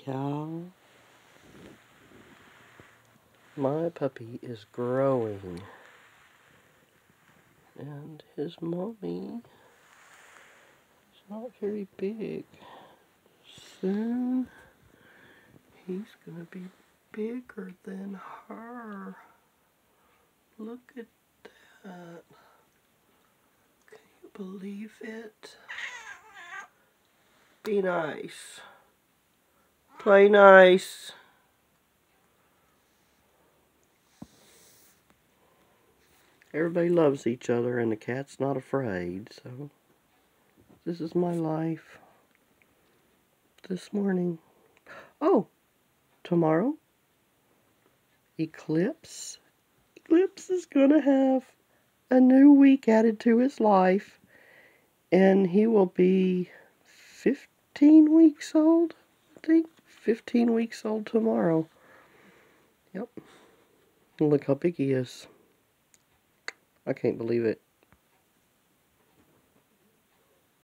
Y'all, my puppy is growing, and his mommy is not very big. Soon, he's gonna be bigger than her. Look at that. Can you believe it? Be nice. Play nice. Everybody loves each other and the cat's not afraid, so this is my life this morning. Oh, tomorrow, Eklyptz is gonna have a new week added to his life, and he will be 15 weeks old, I think. 15 weeks old tomorrow. Yep. Look how big he is. I can't believe it.